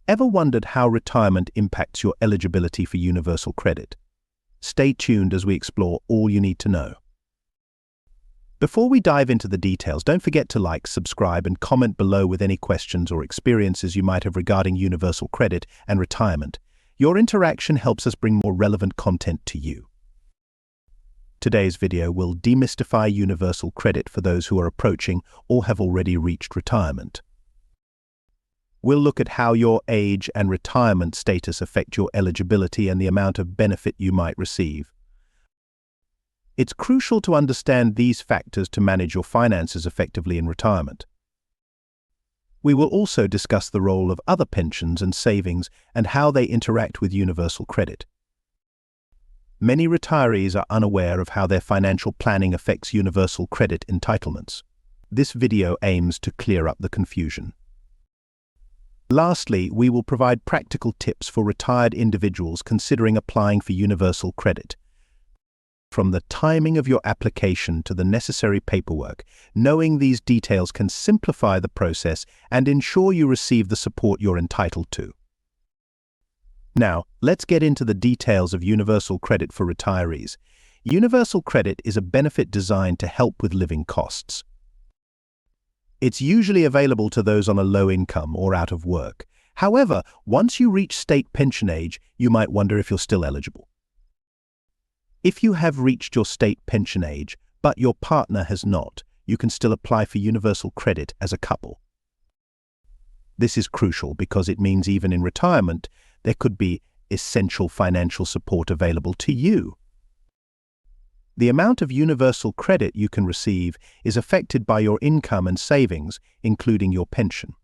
Ever wondered how retirement impacts your eligibility for universal credit? Stay tuned as we explore all you need to know. Before we dive into the details, don't forget to like, subscribe, and comment below with any questions or experiences you might have regarding universal credit and retirement. Your interaction helps us bring more relevant content to you. Today's video will demystify universal credit for those who are approaching or have already reached retirement. We'll look at how your age and retirement status affect your eligibility and the amount of benefit you might receive. It's crucial to understand these factors to manage your finances effectively in retirement. We will also discuss the role of other pensions and savings and how they interact with universal credit. Many retirees are unaware of how their financial planning affects universal credit entitlements. This video aims to clear up the confusion. Lastly, we will provide practical tips for retired individuals considering applying for universal credit. From the timing of your application to the necessary paperwork, knowing these details can simplify the process and ensure you receive the support you're entitled to. Now, let's get into the details of universal credit for retirees. Universal credit is a benefit designed to help with living costs. It's usually available to those on a low income or out of work. However, once you reach state pension age, you might wonder if you're still eligible. If you have reached your state pension age, but your partner has not, you can still apply for universal credit as a couple. This is crucial because it means even in retirement, there could be essential financial support available to you. The amount of universal credit you can receive is affected by your income and savings, including your pension.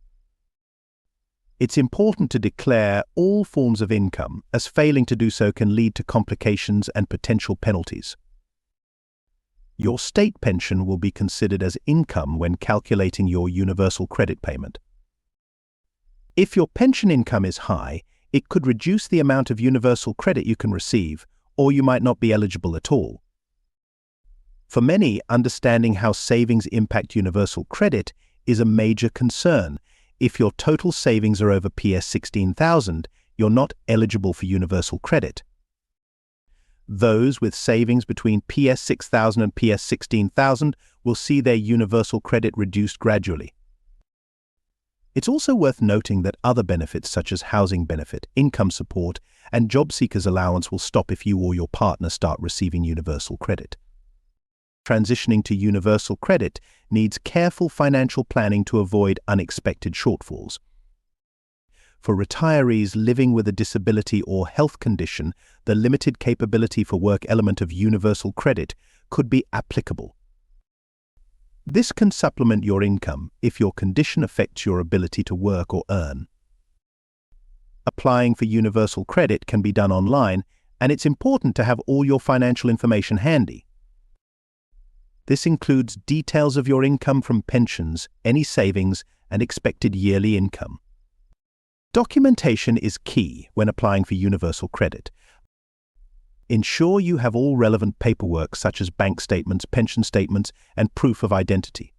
It's important to declare all forms of income, as failing to do so can lead to complications and potential penalties. Your state pension will be considered as income when calculating your universal credit payment. If your pension income is high, it could reduce the amount of universal credit you can receive, or you might not be eligible at all. For many, understanding how savings impact universal credit is a major concern. If your total savings are over PS 16,000, you're not eligible for universal credit. Those with savings between PS 6,000 and PS 16,000 will see their universal credit reduced gradually. It's also worth noting that other benefits such as housing benefit, income support, and job seekers allowance will stop if you or your partner start receiving universal credit. Transitioning to universal credit needs careful financial planning to avoid unexpected shortfalls. For retirees living with a disability or health condition, the limited capability for work element of universal credit could be applicable. This can supplement your income if your condition affects your ability to work or earn. Applying for universal credit can be done online, and it's important to have all your financial information handy. This includes details of your income from pensions, any savings, and expected yearly income. Documentation is key when applying for universal credit. Ensure you have all relevant paperwork such as bank statements, pension statements, and proof of identity.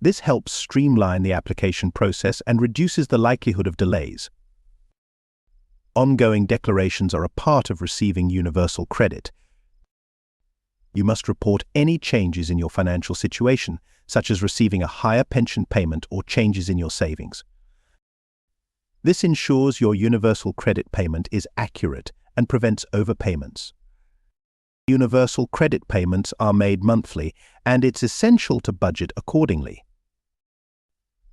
This helps streamline the application process and reduces the likelihood of delays. Ongoing declarations are a part of receiving universal credit. You must report any changes in your financial situation, such as receiving a higher pension payment or changes in your savings. This ensures your universal credit payment is accurate and prevents overpayments. Universal credit payments are made monthly, and it's essential to budget accordingly.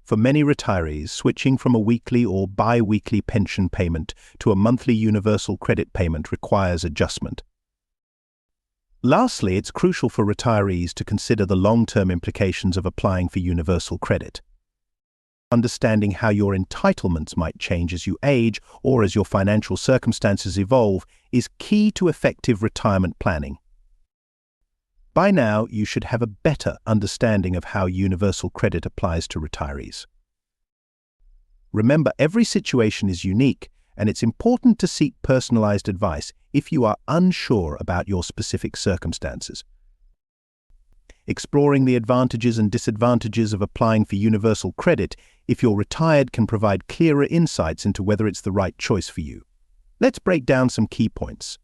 For many retirees, switching from a weekly or bi-weekly pension payment to a monthly universal credit payment requires adjustment. Lastly, it's crucial for retirees to consider the long-term implications of applying for universal credit. Understanding how your entitlements might change as you age or as your financial circumstances evolve is key to effective retirement planning. By now, you should have a better understanding of how universal credit applies to retirees. Remember, every situation is unique, and it's important to seek personalized advice if you are unsure about your specific circumstances. exploring the advantages and disadvantages of applying for universal credit if you're retired can provide clearer insights into whether it's the right choice for you. Let's break down some key points.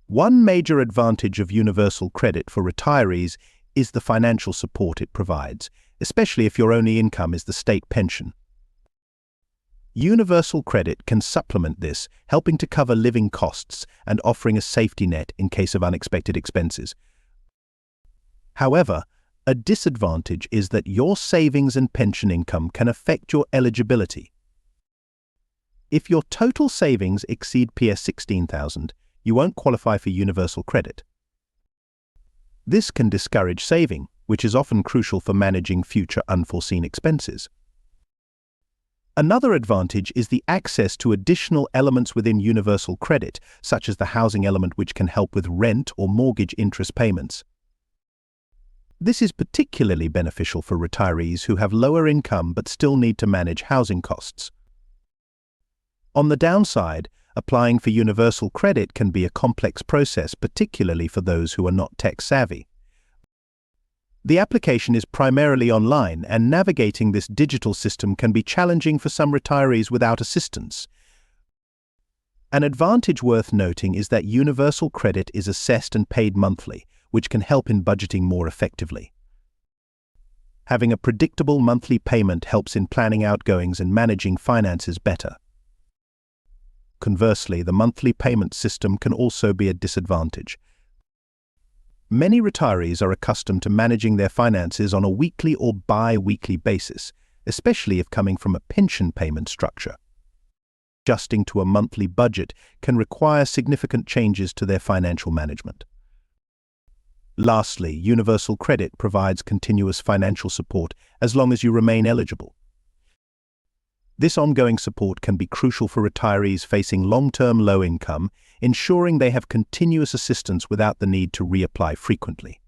One major advantage of universal credit for retirees is the financial support it provides, especially if your only income is the state pension. Universal credit can supplement this, helping to cover living costs and offering a safety net in case of unexpected expenses. However, a disadvantage is that your savings and pension income can affect your eligibility. If your total savings exceed PS 16,000, you won't qualify for universal credit. This can discourage saving, which is often crucial for managing future unforeseen expenses. Another advantage is the access to additional elements within universal credit, such as the housing element, which can help with rent or mortgage interest payments. This is particularly beneficial for retirees who have lower income but still need to manage housing costs. On the downside, applying for universal credit can be a complex process, particularly for those who are not tech-savvy. The application is primarily online, and navigating this digital system can be challenging for some retirees without assistance. An advantage worth noting is that universal credit is assessed and paid monthly, which can help in budgeting more effectively. Having a predictable monthly payment helps in planning outgoings and managing finances better. Conversely, the monthly payment system can also be a disadvantage. Many retirees are accustomed to managing their finances on a weekly or bi-weekly basis, especially if coming from a pension payment structure. Adjusting to a monthly budget can require significant changes to their financial management. Lastly, universal credit provides continuous financial support as long as you remain eligible. This ongoing support can be crucial for retirees facing long-term low income, ensuring they have continuous assistance without the need to reapply frequently.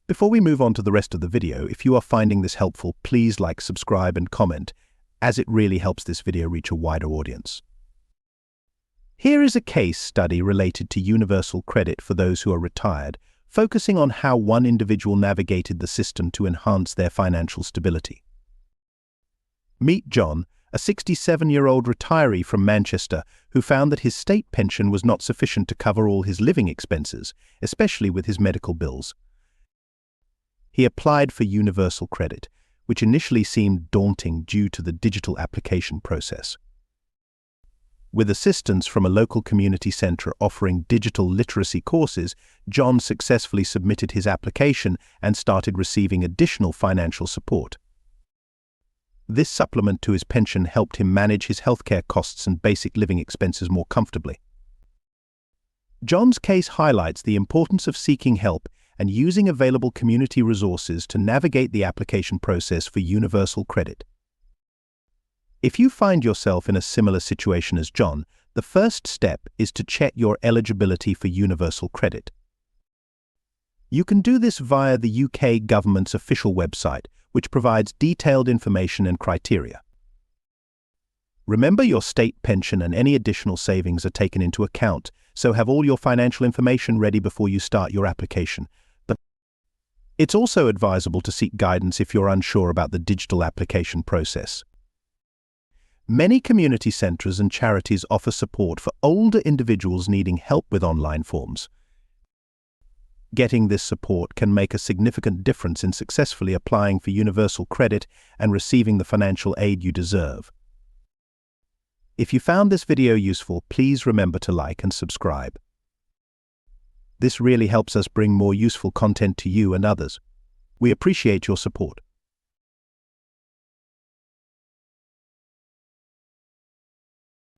Before we move on to the rest of the video, if you are finding this helpful, please like, subscribe, and comment, as it really helps this video reach a wider audience. Here is a case study related to universal credit for those who are retired, focusing on how one individual navigated the system to enhance their financial stability. Meet John, a 67-year-old retiree from Manchester who found that his state pension was not sufficient to cover all his living expenses, especially with his medical bills. He applied for universal credit, which initially seemed daunting due to the digital application process. With assistance from a local community centre offering digital literacy courses, John successfully submitted his application and started receiving additional financial support. This supplement to his pension helped him manage his healthcare costs and basic living expenses more comfortably. John's case highlights the importance of seeking help and using available community resources to navigate the application process for universal credit. If you find yourself in a similar situation as John, the first step is to check your eligibility for universal credit. You can do this via the UK government's official website, which provides detailed information and criteria. Remember, your state pension and any additional savings are taken into account, so have all your financial information ready before you start your application. But it's also advisable to seek guidance if you're unsure about the digital application process. Many community centres and charities offer support for older individuals needing help with online forms. Getting this support can make a significant difference in successfully applying for universal credit and receiving the financial aid you deserve. If you found this video useful, please remember to like and subscribe. This really helps us bring more useful content to you and others. We appreciate your support.